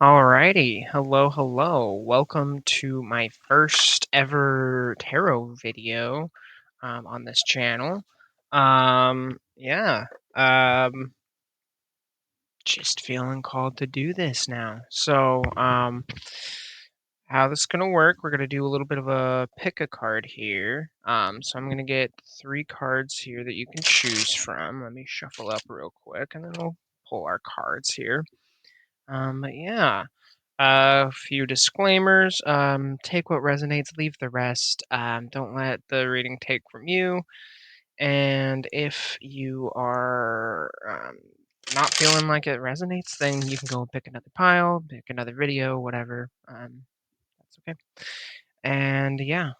Alrighty, hello. Welcome to my first ever tarot video on this channel. Yeah, um, just feeling called to do this now. How this is gonna work? We're gonna do a little bit of a pick a card here. So I'm gonna get 3 cards here that you can choose from. Let me shuffle up real quick, and then we'll pull our cards here. But yeah. A few disclaimers. Take what resonates, leave the rest. Don't let the reading take from you. And if you are not feeling like it resonates, then you can go and pick another pile, pick another video, whatever. That's okay. And yeah.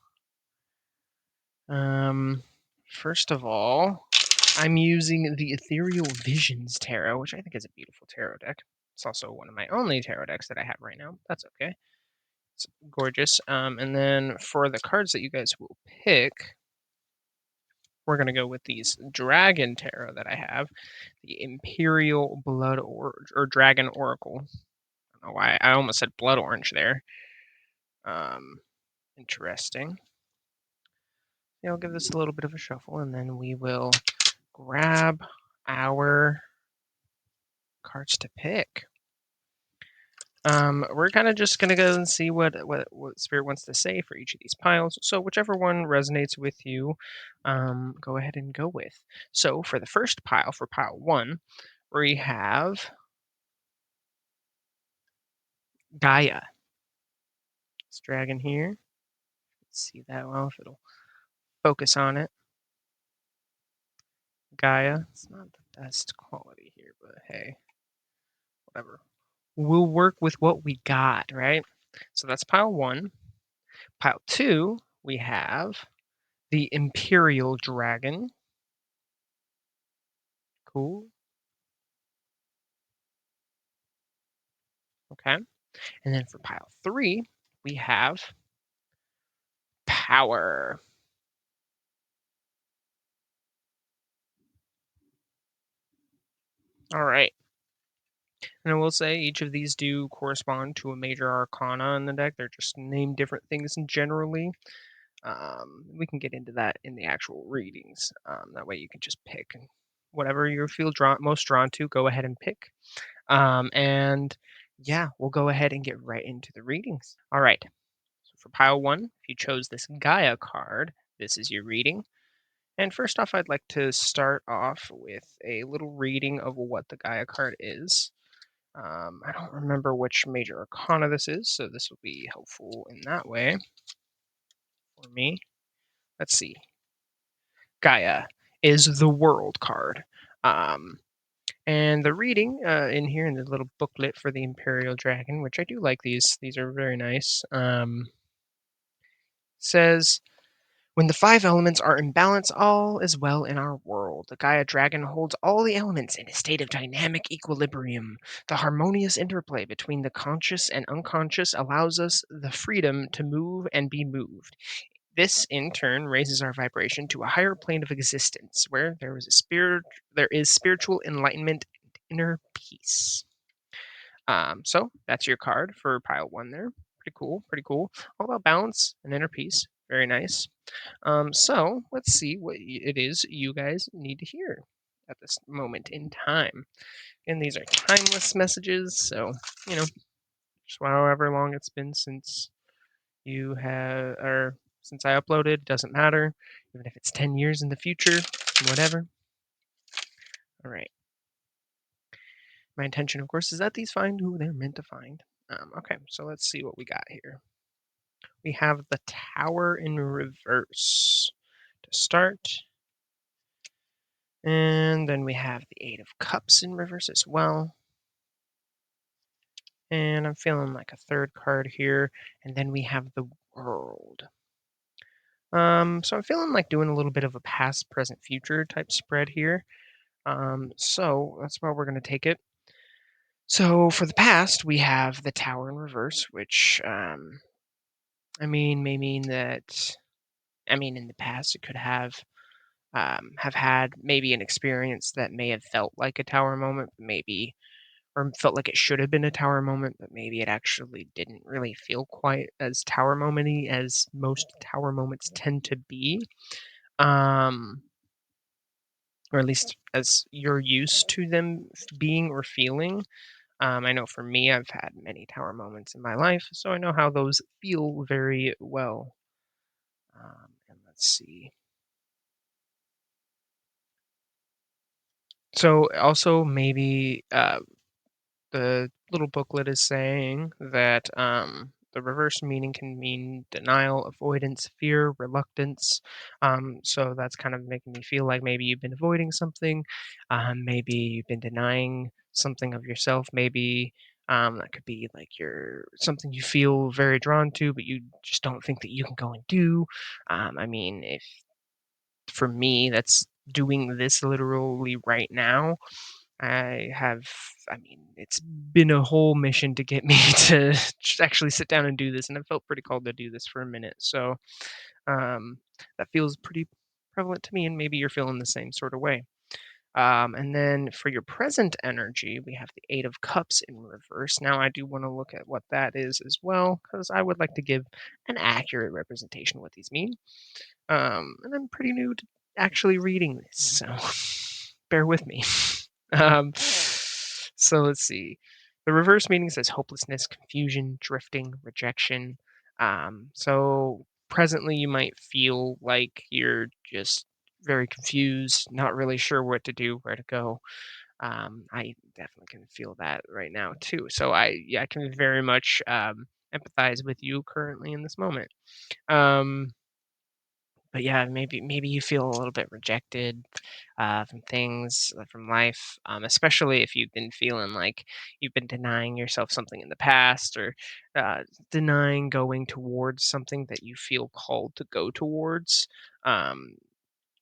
Um, First of all, I'm using the Ethereal Visions Tarot, which I think is a beautiful tarot deck. It's also one of my only tarot decks that I have right now. That's okay. It's gorgeous. And then for the cards that you guys will pick, we're going to go with these Dragon Tarot that I have, the Imperial Blood or Dragon Oracle. I don't know why I almost said Blood Orange there. Interesting. Yeah, I'll give this a little bit of a shuffle, and then we will grab our cards to pick. We're kind of just gonna go and see what Spirit wants to say for each of these piles. So whichever one resonates with you, go ahead and go with. So for the first pile, for pile 1, we have Gaia. This dragon here. Let's see that well if it'll focus on it. Gaia. It's not the best quality here, but hey, whatever. We'll work with what we got, right? So that's pile 1. Pile 2, we have the Imperial Dragon. Cool. Okay. And then for pile 3, we have Power. All right. And I will say each of these do correspond to a major arcana in the deck. They're just named different things generally. We can get into that in the actual readings. That way you can just pick whatever you feel most drawn to. Go ahead and pick. And yeah, we'll go ahead and get right into the readings. All right. So for pile 1, if you chose this Gaia card, this is your reading. And first off, I'd like to start off with a little reading of what the Gaia card is. I don't remember which major arcana this is, so this will be helpful in that way for me. Let's see. Gaia is the World card. And the reading in here in the little booklet for the Imperial Dragon, which I do like these are very nice, says, when the 5 elements are in balance, all is well in our world. The Gaia dragon holds all the elements in a state of dynamic equilibrium. The harmonious interplay between the conscious and unconscious allows us the freedom to move and be moved. This, in turn, raises our vibration to a higher plane of existence, where there is spiritual enlightenment and inner peace. So that's your card for pile 1 there. Pretty cool, pretty cool. All about balance and inner peace. Very nice. So let's see what it is you guys need to hear at this moment in time. And these are timeless messages, so just however long it's been since you have, or since I uploaded, doesn't matter. Even if it's 10 years in the future, whatever. All right. My intention, of course, is that these find who they're meant to find. Okay, so let's see what we got here. We have the Tower in reverse to start. And then we have the 8 of Cups in reverse as well. And I'm feeling like a third card here. And then we have the World. So I'm feeling like doing a little bit of a past, present, future type spread here. So that's why we're going to take it. So for the past, we have the Tower in reverse, which, may mean that, in the past, it could have had maybe an experience that may have felt like a tower moment, maybe or felt like it should have been a tower moment, but maybe it actually didn't really feel quite as tower momenty as most tower moments tend to be. Um, or at least as you're used to them being or feeling. I know for me, I've had many tower moments in my life, so I know how those feel very well. And let's see. So also maybe the little booklet is saying that the reverse meaning can mean denial, avoidance, fear, reluctance. So that's kind of making me feel like maybe you've been avoiding something, maybe you've been denying something of yourself. Maybe that could be like you're something you feel very drawn to, but you just don't think that you can go and do. I mean, if for me, that's doing this literally right now. I have, I mean, it's been a whole mission to get me to actually sit down and do this, and I felt pretty called to do this for a minute. So um, that feels pretty prevalent to me, and maybe you're feeling the same sort of way. And then for your present energy, we have the Eight of Cups in reverse. Now, I do want to look at what that is as well, because I would like to give an accurate representation of what these mean. And I'm pretty new to actually reading this, so bear with me. So let's see. The reverse meaning says hopelessness, confusion, drifting, rejection. So presently, you might feel like you're just very confused, not really sure what to do, where to go. I definitely can feel that right now too. So yeah, I can very much empathize with you currently in this moment. Um, but yeah, maybe you feel a little bit rejected from things, from life, especially if you've been feeling like you've been denying yourself something in the past, or denying going towards something that you feel called to go towards. Um,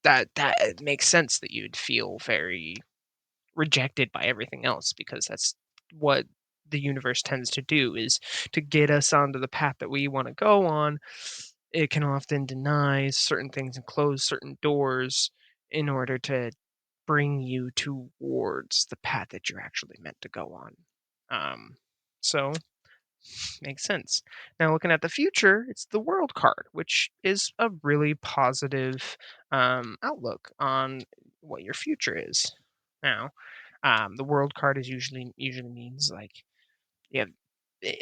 that it makes sense that you'd feel very rejected by everything else, because that's what the universe tends to do, is to get us onto the path that we want to go on. It can often deny certain things and close certain doors in order to bring you towards the path that you're actually meant to go on. So makes sense. Now, looking at the future, it's the World card, which is a really positive outlook on what your future is. Now, the World card is usually means like you have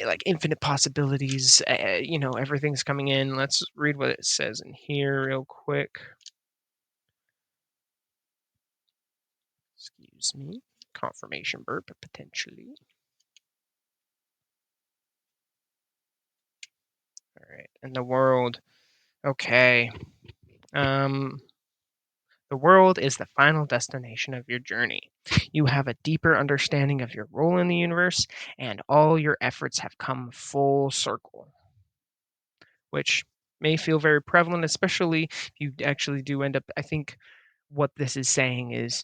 like infinite possibilities. Everything's coming in. Let's read what it says in here real quick. Excuse me. Confirmation burp potentially. All right, and the world. Okay. Um, The world is the final destination of your journey. You have a deeper understanding of your role in the universe, and all your efforts have come full circle, which may feel very prevalent, especially if you actually do end up. I think what this is saying is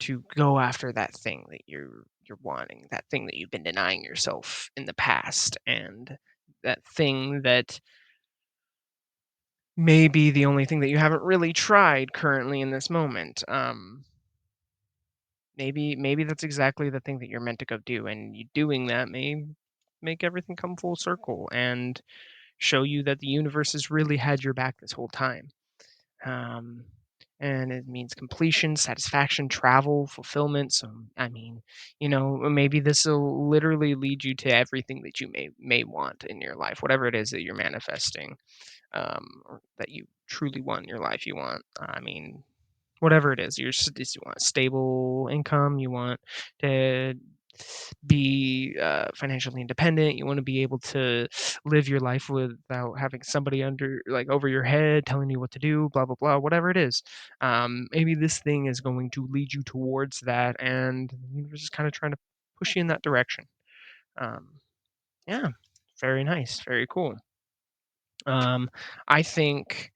to go after that thing that you're wanting, that thing that you've been denying yourself in the past, and that thing that may be the only thing that you haven't really tried currently in this moment. Maybe that's exactly the thing that you're meant to go do, and you doing that may make everything come full circle and show you that the universe has really had your back this whole time. Um, and it means completion, satisfaction, travel, fulfillment. So, I mean, maybe this will literally lead you to everything that you may want in your life, whatever it is that you're manifesting, or that you truly want in your life. You want, I mean, whatever it is, you want stable income, you want to be financially independent, you want to be able to live your life without having somebody under, like, over your head telling you what to do, blah blah blah, whatever it is. Maybe this thing is going to lead you towards that, and the universe is kind of trying to push you in that direction. um, yeah, very nice, very cool. I think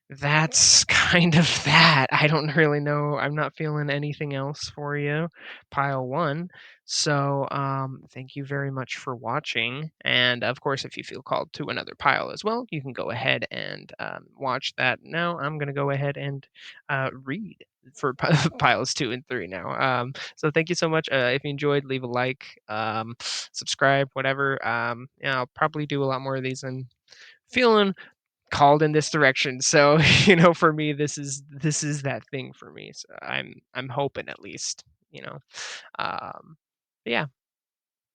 that's kind of that. I don't really know. I'm not feeling anything else for you, pile one. So, thank you very much for watching. And of course, if you feel called to another pile as well, you can go ahead and watch that. Now, I'm going to go ahead and read. for piles 2 and 3 now. So thank you so much. If you enjoyed, leave a like, subscribe, whatever. Yeah, I'll probably do a lot more of these. I'm feeling called in this direction. So, for me, this is that thing for me. So I'm hoping at least, you know. But yeah,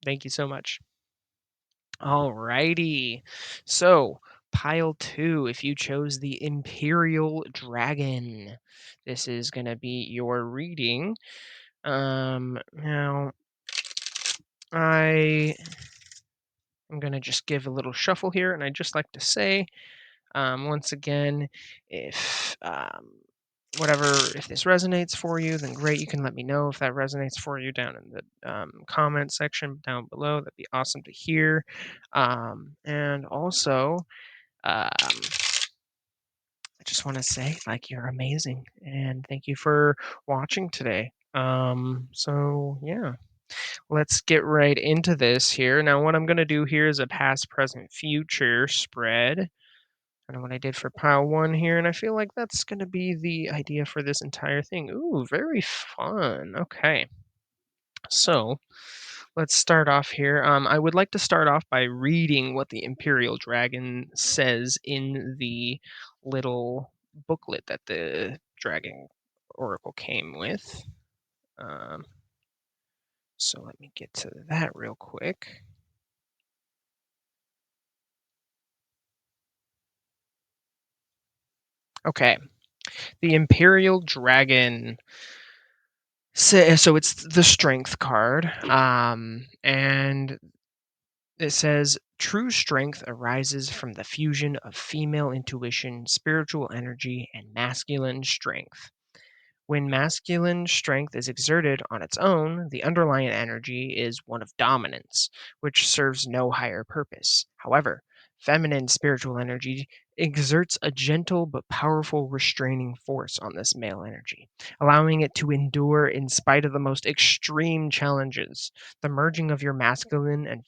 thank you so much. Alrighty. So, pile 2, if you chose the Imperial Dragon, this is gonna be your reading. Now I am gonna just give a little shuffle here, and I'd just like to say, once again, if whatever, if this resonates for you, then great. You can let me know if that resonates for you down in the comment section down below. That'd be awesome to hear. And also, I just want to say, like, you're amazing, and thank you for watching today. So yeah, let's get right into this here. Now, what I'm going to do here is a past, present, future spread. And what I did for pile 1 here, and I feel like that's going to be the idea for this entire thing. Ooh, very fun. Okay, so let's start off here. I would like to start off by reading what the Imperial Dragon says in the little booklet that the Dragon Oracle came with. Um, so let me get to that real quick. Okay, the Imperial Dragon. So it's the Strength card, and it says true strength arises from the fusion of female intuition, spiritual energy, and masculine strength. When masculine strength is exerted on its own, the underlying energy is one of dominance, which serves no higher purpose. However, feminine spiritual energy exerts a gentle but powerful restraining force on this male energy, allowing it to endure in spite of the most extreme challenges. The merging of your masculine and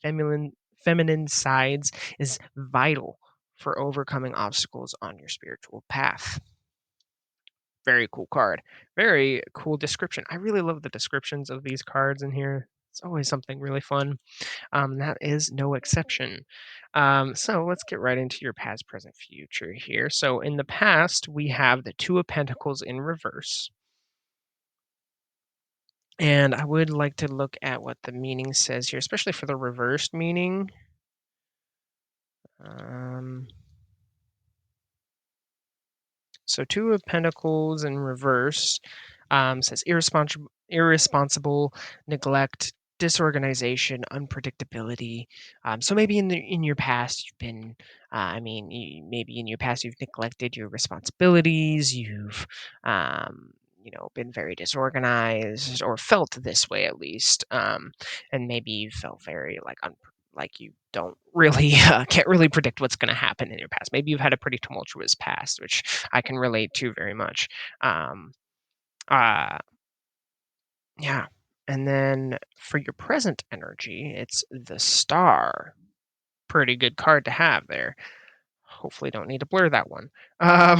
feminine sides is vital for overcoming obstacles on your spiritual path. Very cool card. Very cool description. I really love the descriptions of these cards in here. It's always something really fun. That is no exception. So let's get right into your past, present, future here. So in the past, we have the Two of Pentacles in reverse. And I would like to look at what the meaning says here, especially for the reversed meaning. Um, So Two of Pentacles in reverse says irresponsible, neglect, disorganization, unpredictability. So maybe in your past you've been, maybe in your past you've neglected your responsibilities. You've been very disorganized or felt this way at least, and maybe you felt very like you don't really can't really predict what's going to happen in your past. Maybe you've had a pretty tumultuous past, which I can relate to very much. Um, uh, yeah. And then for your present energy, it's the Star. Pretty good card to have there. Hopefully, don't need to blur that one. Um,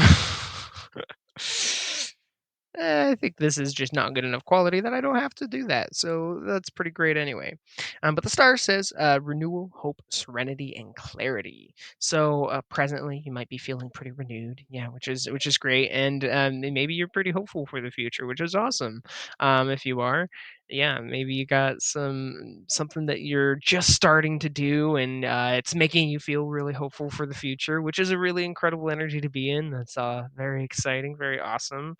I think this is just not good enough quality that I don't have to do that. So that's pretty great anyway. But the star says renewal, hope, serenity, and clarity. So presently, you might be feeling pretty renewed, yeah, which is great, and maybe you're pretty hopeful for the future, which is awesome. If you are, yeah, maybe you got something that you're just starting to do, and it's making you feel really hopeful for the future, which is a really incredible energy to be in. That's very exciting, very awesome.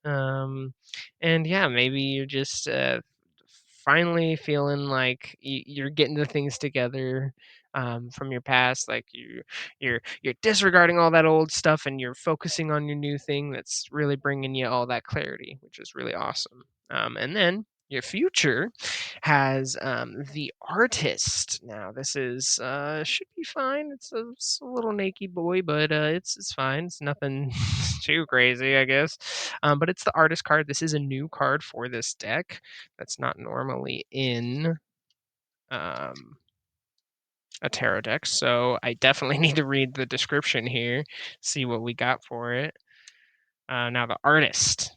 Um, and yeah, maybe you're just finally feeling like you're getting the things together from your past. Like you're disregarding all that old stuff and you're focusing on your new thing that's really bringing you all that clarity, which is really awesome. And then your future has the artist. Now this is should be fine. It's a little naked boy, but it's fine. It's nothing too crazy, I guess. But it's the artist card. This is a new card for this deck that's not normally in um, a tarot deck. So I definitely need to read the description here, see what we got for it. Now the artist.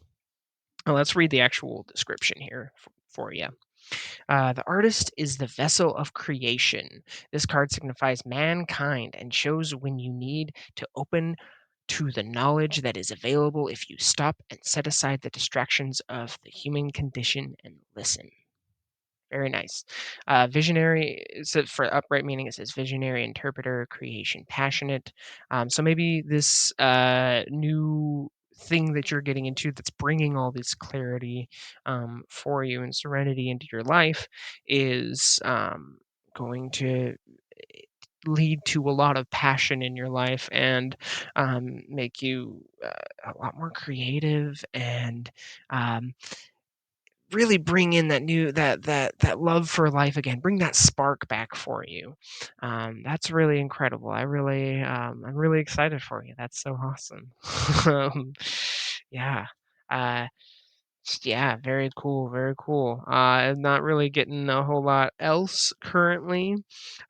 Well, let's read the actual description here for you. The artist is the vessel of creation. This card signifies mankind and shows when you need to open to the knowledge that is available if you stop and set aside the distractions of the human condition and listen. Very nice. Visionary, so for upright meaning, it says visionary, interpreter, creation, passionate. So maybe this new thing that you're getting into that's bringing all this clarity for you and serenity into your life is going to lead to a lot of passion in your life and make you a lot more creative and um, really bring in that new that love for life again, bring that spark back for you. That's really incredible. I'm really excited for you. That's so awesome. Yeah. Uh, yeah, very cool, very cool. I'm not really getting a whole lot else currently.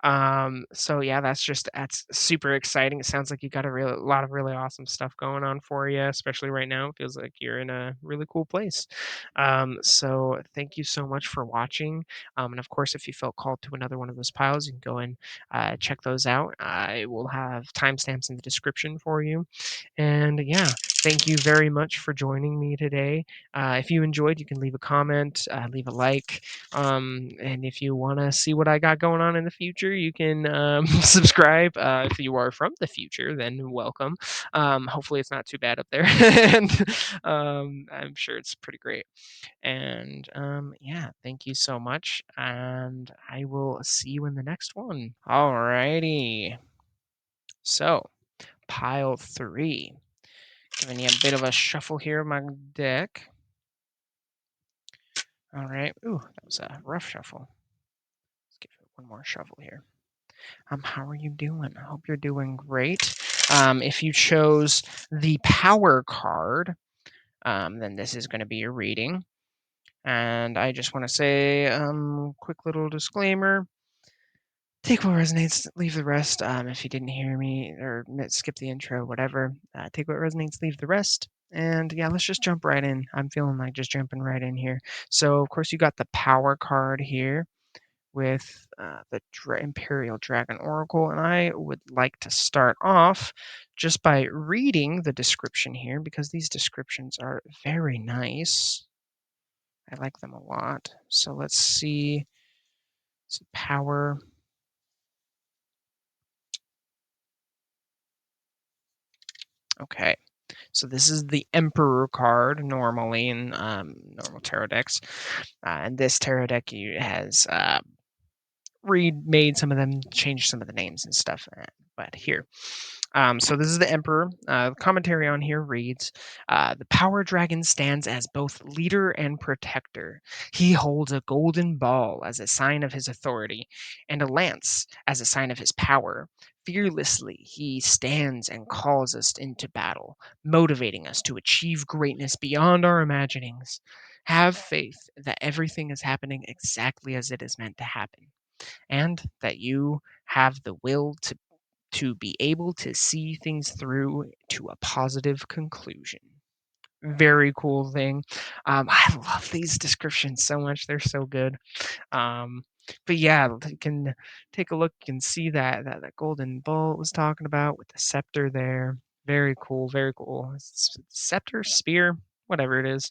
So yeah, that's super exciting. It sounds like you got a lot of really awesome stuff going on for you, especially right now. It feels like you're in a really cool place. So thank you so much for watching. And of course, if you felt called to another one of those piles, you can go and check those out. I will have timestamps in the description for you. And yeah, thank you very much for joining me today. If you enjoyed, you can leave a comment, leave a like. And if you want to see what I got going on in the future, you can subscribe. If you are from the future, then welcome. Hopefully, it's not too bad up there. And I'm sure it's pretty great. And yeah, thank you so much. And I will see you in the next one. Alrighty. So, pile three. Giving you a bit of a shuffle here of my deck. All right. Ooh, that was a rough shuffle. Let's give it one more shuffle here. How are you doing? I hope you're doing great. If you chose the power card, then this is going to be your reading. And I just want to say, quick little disclaimer. Take what resonates, leave the rest. If you didn't hear me or skip the intro, whatever, take what resonates, leave the rest. And yeah, let's just jump right in. I'm feeling like just jumping right in here. So, of course, you got the power card here with the Imperial Dragon Oracle. And I would like to start off just by reading the description here because these descriptions are very nice. I like them a lot. So let's see. So power. Okay. So this is the Emperor card normally in normal tarot decks. And this tarot deck has remade some of them, changed some of the names and stuff. But here. So this is the Emperor. The commentary on here reads, the power dragon stands as both leader and protector. He holds a golden ball as a sign of his authority and a lance as a sign of his power. Fearlessly, he stands and calls us into battle, motivating us to achieve greatness beyond our imaginings. Have faith that everything is happening exactly as it is meant to happen, and that you have the will to be able to see things through to a positive conclusion. Very cool thing. I love these descriptions so much. They're so good. Um, but yeah, you can take a look and see that golden bull it was talking about with the scepter there. Very cool. Very cool. Scepter, spear, whatever it is.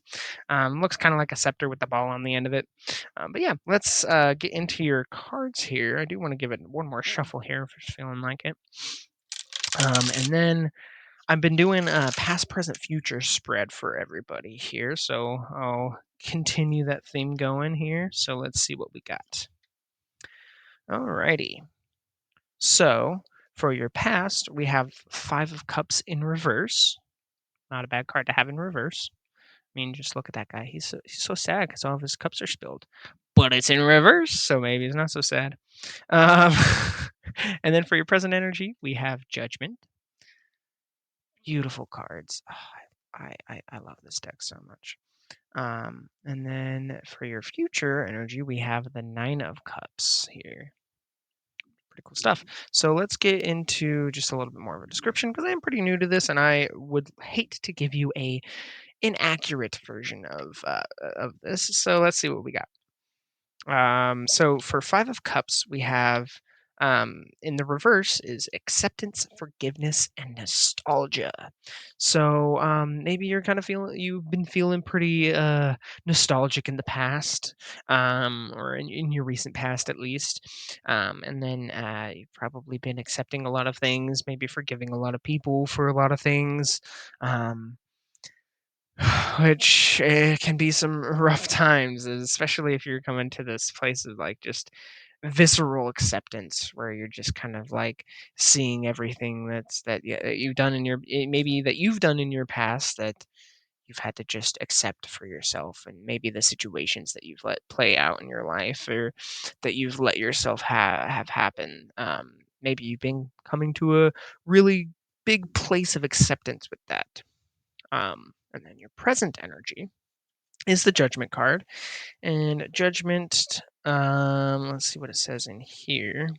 Looks kind of like a scepter with the ball on the end of it. But yeah, let's get into your cards here. I do want to give it one more shuffle here if you're feeling like it. And then I've been doing a past, present, future spread for everybody here. So I'll continue that theme going here. So let's see what we got. Alrighty. So for your past, we have Five of Cups in reverse. Not a bad card to have in reverse. I mean, just look at that guy. He's so sad because all of his cups are spilled. But it's in reverse, so maybe it's not so sad. Um, and then for your present energy, we have Judgment. Beautiful cards. Oh, I love this deck so much. And then for your future energy, we have the Nine of Cups here. Pretty cool stuff. So let's get into just a little bit more of a description because I'm pretty new to this and I would hate to give you a inaccurate version of this. So let's see what we got. So for Five of Cups, we have in the reverse is acceptance, forgiveness, and nostalgia. So maybe you're kind of feeling you've been feeling pretty nostalgic in the past, or in your recent past at least. And then you've probably been accepting a lot of things, maybe forgiving a lot of people for a lot of things. Um, which can be some rough times, especially if you're coming to this place of like just visceral acceptance where you're just kind of like seeing everything that you've done in your maybe that you've done in your past that you've had to just accept for yourself, and maybe the situations that you've let play out in your life or that you've let yourself have happen. Maybe you've been coming to a really big place of acceptance with that. And then your present energy is the judgment card. And judgment, let's see what it says in here.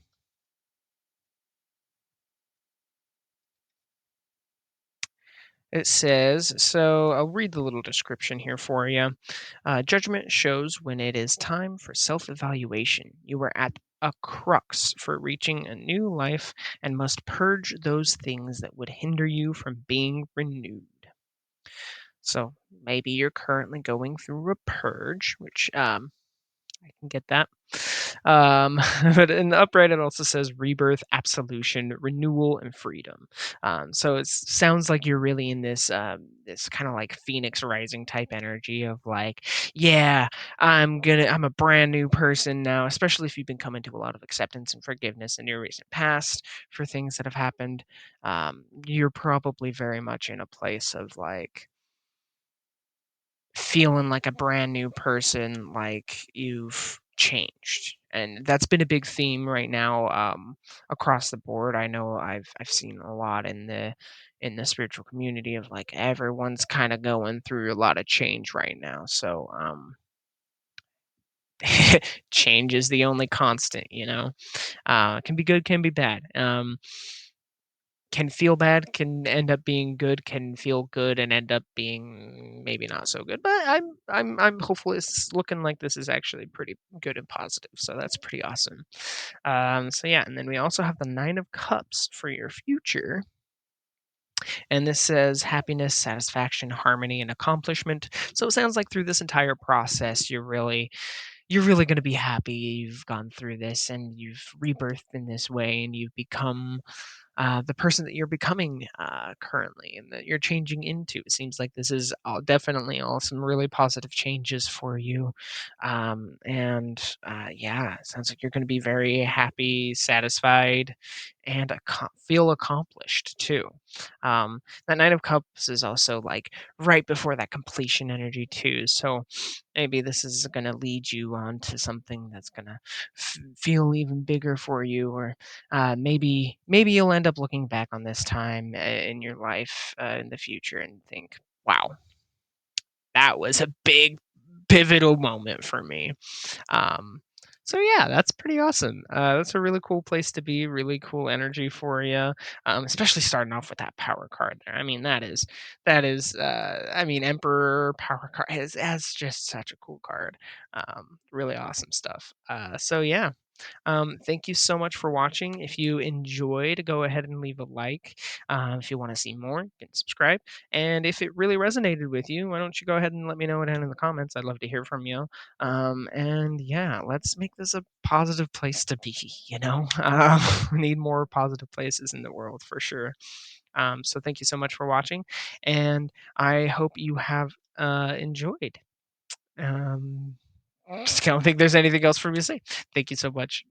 It says, so I'll read the little description here for you. Judgment shows when it is time for self evaluation. You are at a crux for reaching a new life and must purge those things that would hinder you from being renewed. So maybe you're currently going through a purge, which I can get that. Um, but in the upright, it also says rebirth, absolution, renewal, and freedom. So it sounds like you're really in this kind of like phoenix rising type energy of like, yeah, I'm a brand new person now. Especially if you've been coming to a lot of acceptance and forgiveness in your recent past for things that have happened. You're probably very much in a place of like feeling like a brand new person, like you've changed. And that's been a big theme right now, across the board. I know I've seen a lot in the spiritual community of like everyone's kind of going through a lot of change right now. So change is the only constant, you know. Can be good, can be bad. Can feel bad, can end up being good, can feel good and end up being maybe not so good. But I'm hopeful it's looking like this is actually pretty good and positive. So that's pretty awesome. So yeah, and then we also have the Nine of Cups for your future. And this says happiness, satisfaction, harmony, and accomplishment. So it sounds like through this entire process, you're really going to be happy you've gone through this and you've rebirthed in this way and you've become the person that you're becoming currently and that you're changing into. It seems like this is definitely all some really positive changes for you. And yeah, it sounds like you're going to be very happy, satisfied, and feel accomplished too. That Knight of Cups is also like right before that completion energy too. So maybe this is going to lead you on to something that's going to feel even bigger for you, or maybe you'll end up looking back on this time in your life in the future and think, "Wow, that was a big pivotal moment for me." Um, so yeah, that's pretty awesome. That's a really cool place to be. Really cool energy for you, especially starting off with that power card there. I mean, that is. I mean, Emperor power card is that's just such a cool card. Really awesome stuff. So yeah, thank you so much for watching. If you enjoyed, go ahead and leave a like. If you want to see more, you can subscribe. And if it really resonated with you, why don't you go ahead and let me know down in the comments? I'd love to hear from you. And yeah, let's make this a positive place to be. You know, we need more positive places in the world for sure. So thank you so much for watching, and I hope you have enjoyed. Um, I don't think there's anything else for me to say. Thank you so much.